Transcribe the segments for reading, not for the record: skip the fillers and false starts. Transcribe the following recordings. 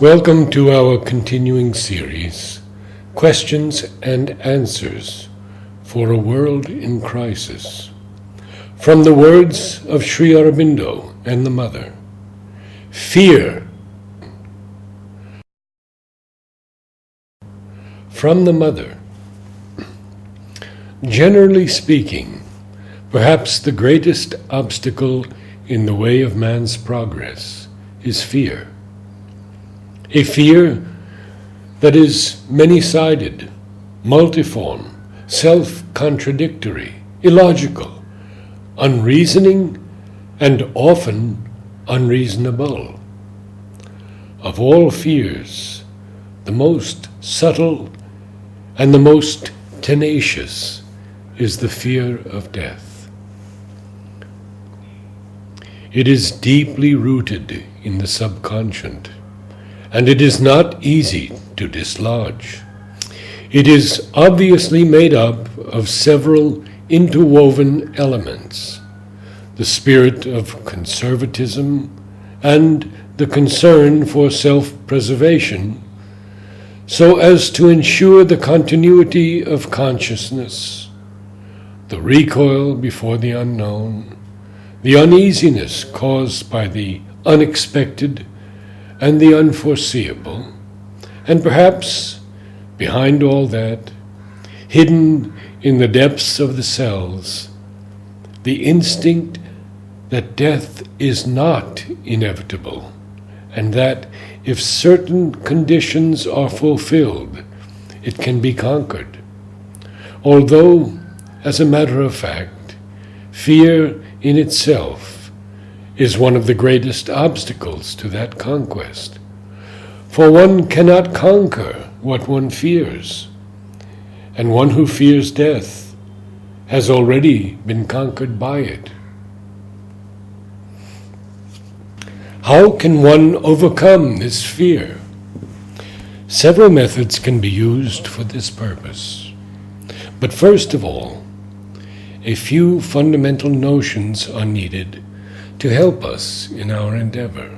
Welcome to our continuing series, Questions and Answers for a World in Crisis, from the words of Sri Aurobindo and the Mother. Fear. From the Mother. Generally speaking, perhaps the greatest obstacle in the way of man's progress is fear. A fear that is many-sided, multiform, self-contradictory, illogical, unreasoning, and often unreasonable. Of all fears, the most subtle and the most tenacious is the fear of death. It is deeply rooted in the subconscious, and it is not easy to dislodge. It is obviously made up of several interwoven elements: the spirit of conservatism and the concern for self-preservation, so as to ensure the continuity of consciousness, the recoil before the unknown, the uneasiness caused by the unexpected and the unforeseeable, and perhaps, behind all that, hidden in the depths of the cells, the instinct that death is not inevitable, and that if certain conditions are fulfilled, it can be conquered. Although, as a matter of fact, fear in itself is one of the greatest obstacles to that conquest. For one cannot conquer what one fears, and one who fears death has already been conquered by it. How can one overcome this fear? Several methods can be used for this purpose. But first of all, a few fundamental notions are needed to help us in our endeavor.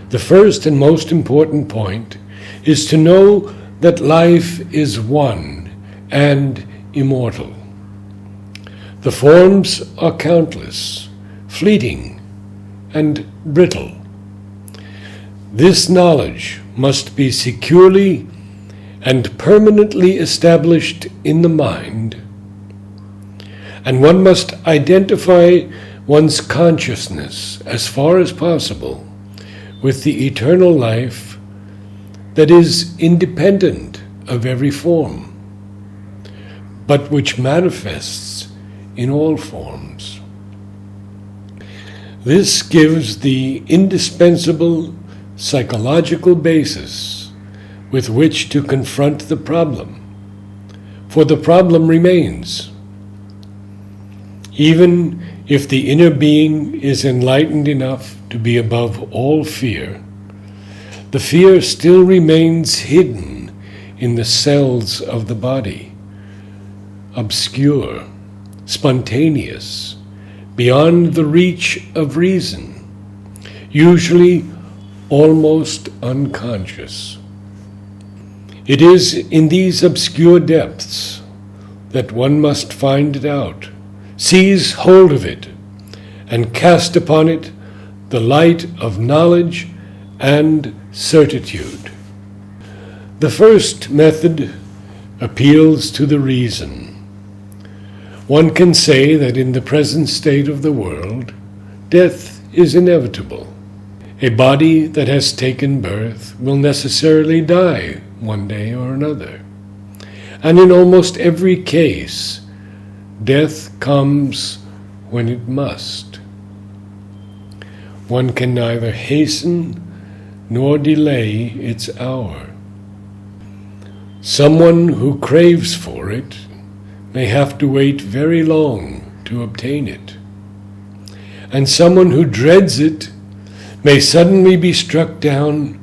The first and most important point is to know that life is one and immortal. The forms are countless, fleeting, and brittle. This knowledge must be securely and permanently established in the mind, and one must identify one's consciousness as far as possible with the eternal life that is independent of every form, but which manifests in all forms. This gives the indispensable psychological basis with which to confront the problem, for the problem remains. Even if the inner being is enlightened enough to be above all fear, the fear still remains hidden in the cells of the body, obscure, spontaneous, beyond the reach of reason, usually almost unconscious. It is in these obscure depths that one must find it out, seize hold of it, and cast upon it the light of knowledge and certitude. The first method appeals to the reason. One can say that in the present state of the world, death is inevitable. A body that has taken birth will necessarily die one day or another. And in almost every case, death comes when it must. One can neither hasten nor delay its hour. Someone who craves for it may have to wait very long to obtain it. And someone who dreads it may suddenly be struck down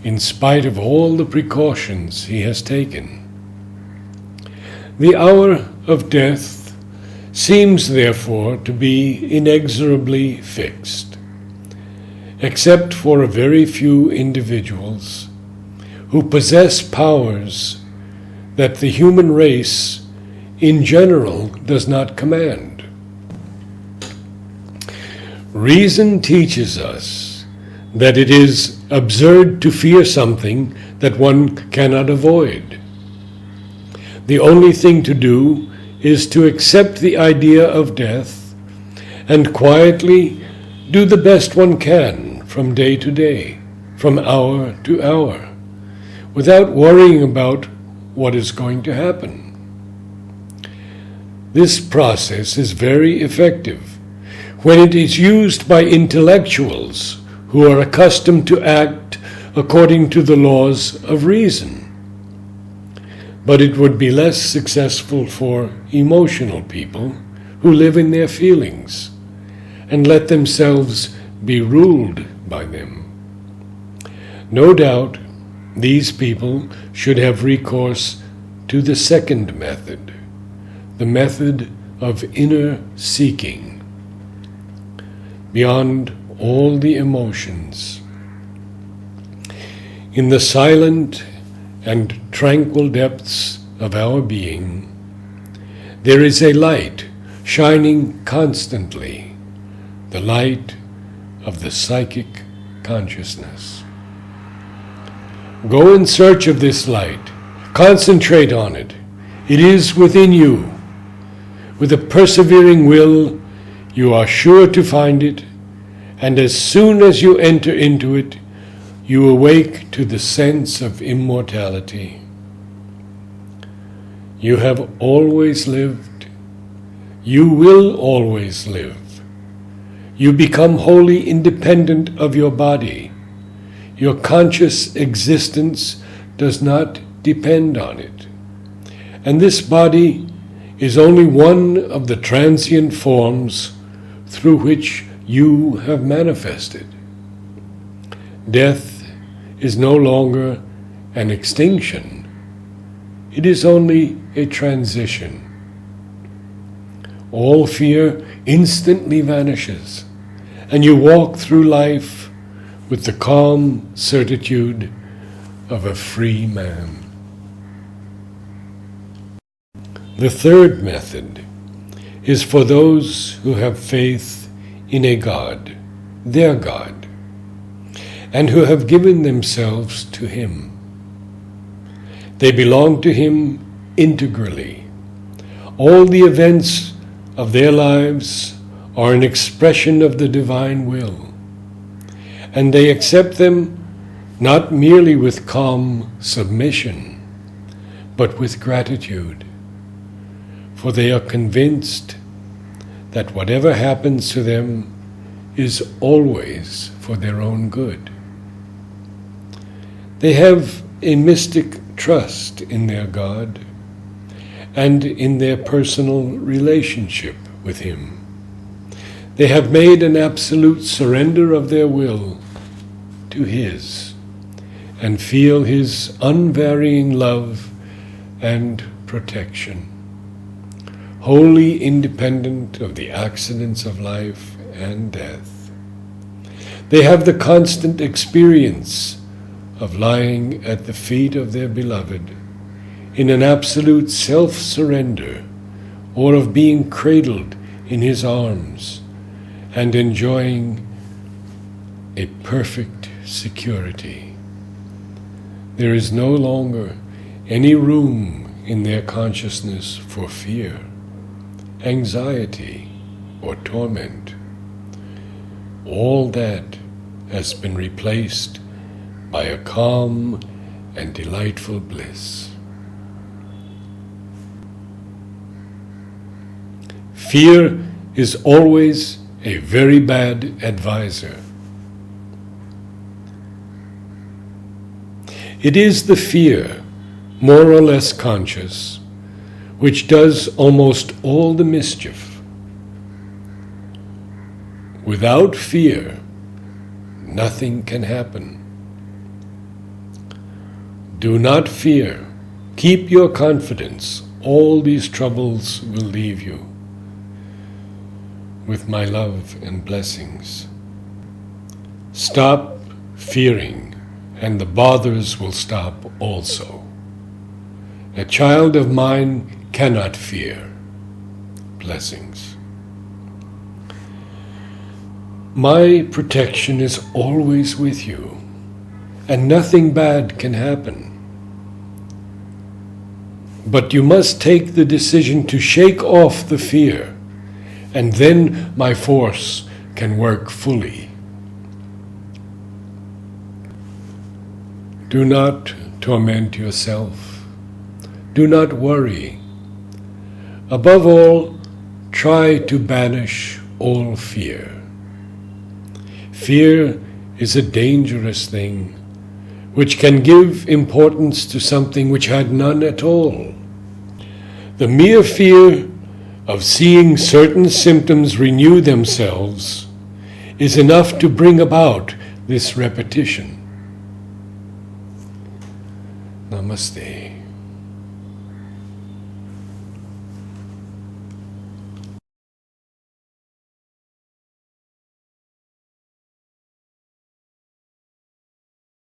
in spite of all the precautions he has taken. The hour of death seems therefore to be inexorably fixed. except for a very few individuals who possess powers that the human race in general does not command. Reason teaches us that it is absurd to fear something that one cannot avoid. The only thing to do is to accept the idea of death and quietly do the best one can from day to day, from hour to hour, without worrying about what is going to happen. This process is very effective when it is used by intellectuals who are accustomed to act according to the laws of reason. But it would be less successful for emotional people who live in their feelings and let themselves be ruled by them. No doubt, these people should have recourse to the second method, the method of inner seeking, beyond all the emotions. In the silent and tranquil depths of our being, there is a light shining constantly, the light of the psychic consciousness. Go in search of this light. Concentrate on it. It is within you. With a persevering will, you are sure to find it, and as soon as you enter into it, you awake to the sense of immortality. You have always lived. You will always live. You become wholly independent of your body. Your conscious existence does not depend on it. And this body is only one of the transient forms through which you have manifested. Death is no longer an extinction. It is only a transition. All fear instantly vanishes, and you walk through life with the calm certitude of a free man. The third method is for those who have faith in a God, their God, and who have given themselves to Him. They belong to Him integrally. All the events of their lives are an expression of the divine will, and they accept them not merely with calm submission, but with gratitude, for they are convinced that whatever happens to them is always for their own good. They have a mystic trust in their God and in their personal relationship with Him. They have made an absolute surrender of their will to His and feel His unvarying love and protection, wholly independent of the accidents of life and death. They have the constant experience of lying at the feet of their beloved in an absolute self-surrender, or of being cradled in His arms and enjoying a perfect security. There is no longer any room in their consciousness for fear, anxiety, or torment. All that has been replaced by a calm and delightful bliss. Fear is always a very bad advisor. It is the fear, more or less conscious, which does almost all the mischief. Without fear, nothing can happen. Do not fear. Keep your confidence. All these troubles will leave you. With my love and blessings. Stop fearing, and the bothers will stop also. A child of mine cannot fear. Blessings. My protection is always with you, and nothing bad can happen. But you must take the decision to shake off the fear, and then my force can work fully. Do not torment yourself. Do not worry. Above all, try to banish all fear. Fear is a dangerous thing, which can give importance to something which had none at all. The mere fear of seeing certain symptoms renew themselves is enough to bring about this repetition. Namaste.